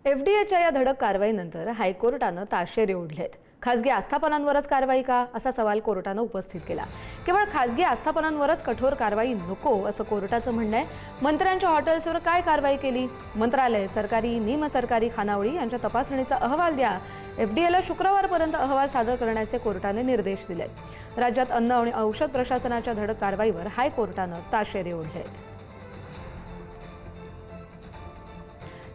एफडीएच्या या धडक कारवाईनंतर हायकोर्टानं ताशेरे ओढलेत। खासगी आस्थापनांवरच कारवाई का असा सवाल कोर्टानं उपस्थित केला। केवळ खासगी आस्थापनांवरच कठोर कारवाई नको असं कोर्टाचं म्हणणं आहे। मंत्र्यांच्या हॉटेल्सवर काय कारवाई केली? मंत्रालय, सरकारी, निमसरकारी खानावळी यांच्या तपासणीचा अहवाल द्या। एफडीएला शुक्रवारपर्यंत अहवाल सादर करण्याचे कोर्टाने निर्देश दिलेत। राज्यात अन्न आणि औषध प्रशासनाच्या धडक कारवाईवर हायकोर्टानं ताशेरे ओढलेत।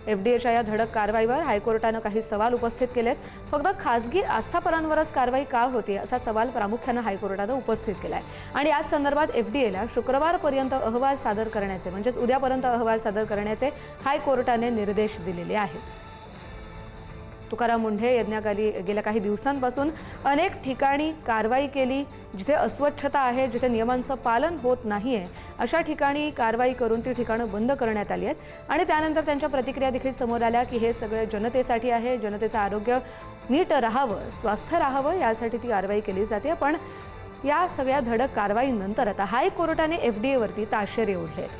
एफडीएच्या या धडक कारवाईवर हायकोर्टानं काही सवाल उपस्थित केलेत। फक्त खासगी आस्थापनांवरच कारवाई का होती असा सवाल प्रामुख्यानं हायकोर्टानं उपस्थित केलाय आणि याच संदर्भात एफडीएला शुक्रवारपर्यंत अहवाल सादर करण्याचे म्हणजेच उद्यापर्यंत अहवाल सादर करण्याचे हायकोर्टाने निर्देश दिलेले आहेत। तुकाराम मुंढे यांनी गेल्या काही दिवसांपासून अनेक ठिकाणी कारवाई केली। जिथे अस्वच्छता आहे, जिथे नियमांचं पालन होत नाहीये अशा ठिकाणी कारवाई करून ती ठिकाणं बंद करण्यात आली आहेत आणि त्यानंतर त्यांच्या प्रतिक्रिया देखील समोर आल्या की हे सगळे जनतेसाठी आहे, जनतेचं आरोग्य नीट राहावं, स्वस्थ राहावं यासाठी ती कारवाई केली जाते। पण या सगळ्या धडक कारवाईनंतर आता हायकोर्टाने एफडीएवरती ताशेरे ओढलेत।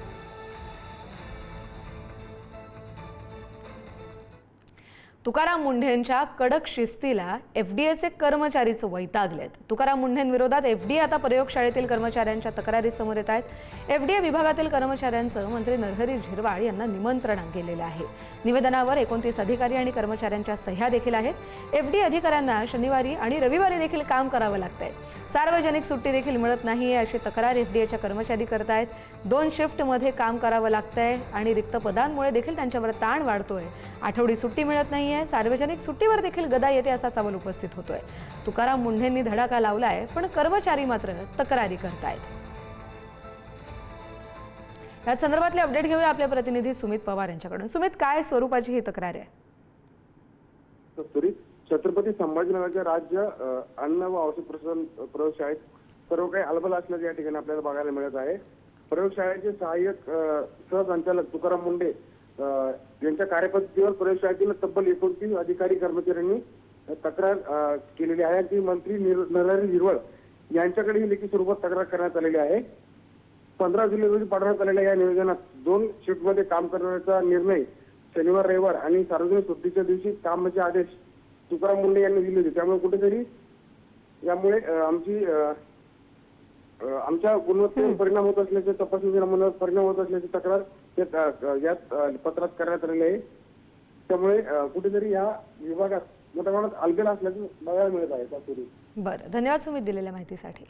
तुकाराम मुंढेंच्या कडक शिस्तीला एफडीएचे कर्मचारीच वैतागलेत। तुकाराम मुंढेंविरोधात एफडीए आता प्रयोगशाळेतील कर्मचाऱ्यांच्या तक्रारी समोर येत आहेत। एफडीए विभागातील कर्मचाऱ्यांचं मंत्री नरहरी झिरवाळ यांना निमंत्रण गेलेलं आहे। निवेदनावर 29 अधिकारी आणि कर्मचाऱ्यांच्या सह्या देखील आहेत। एफडीए अधिकाऱ्यांना शनिवारी आणि रविवारी देखील काम करावं लागतंय। सार्वजनिक सुट्टी देखील मिळत नाहीये अशी तक्रार एफडीएच्या कर्मचारी करतायत। 2 शिफ्टमध्ये काम करावं लागतंय आणि रिक्त पदांमुळे देखील त्यांच्यावर ताण वाढतोय। आठवडी सुट्टी मिळत नाहीये, सार्वजनिक सुट्टीवर देखील गदा येते असा सवाल उपस्थित होतोय। तुकाराम मुंढेंनी धडाका लावलाय पण कर्मचारी मात्र तक्रारी करतायत। या संदर्भातले अपडेट घेऊया आपले प्रतिनिधी सुमित पवार यांच्याकडून। सुमित, काय स्वरूपाची ही तक्रार आहे? छत्रपती संभाजीनगरच्या राज्य अन्न व औषध प्रयोगशाळेत सर्व काही अलबल असल्याचे या ठिकाणी आपल्याला बघायला मिळत आहे। प्रयोगशाळेचे सहाय्यक सहसंचालक तुकाराम मुंढे यांच्या कार्यपद्धतीवर प्रयोगशाळेतील तब्बल 29 अधिकारी कर्मचाऱ्यांनी तक्रार केलेली आहे। ती मंत्री नरहरी झिरवाळ यांच्याकडे लेखी स्वरूपात तक्रार करण्यात आलेली आहे। 15 जुलै रोजी पाठवण्यात आलेल्या या निवेदनात 2 शिफ्टमध्ये काम करण्याचा निर्णय शनिवार, रविवार आणि सार्वजनिक सुट्टीच्या दिवशी कामाचे आदेश तुकाराम मुंढे यांनी दिले होते। त्यामुळे कुठेतरी यामुळे आमच्या गुणवत्तेवर परिणाम होत असल्याचे, तपासणीवर परिणाम होत असल्याची तक्रार यात पत्रात करण्यात आलेली आहे। त्यामुळे कुठेतरी या विभागात मोठ्या प्रमाणात अलबेल असल्याचे बघायला मिळत आहे। बरं, धन्यवाद सुमित दिलेल्या माहितीसाठी।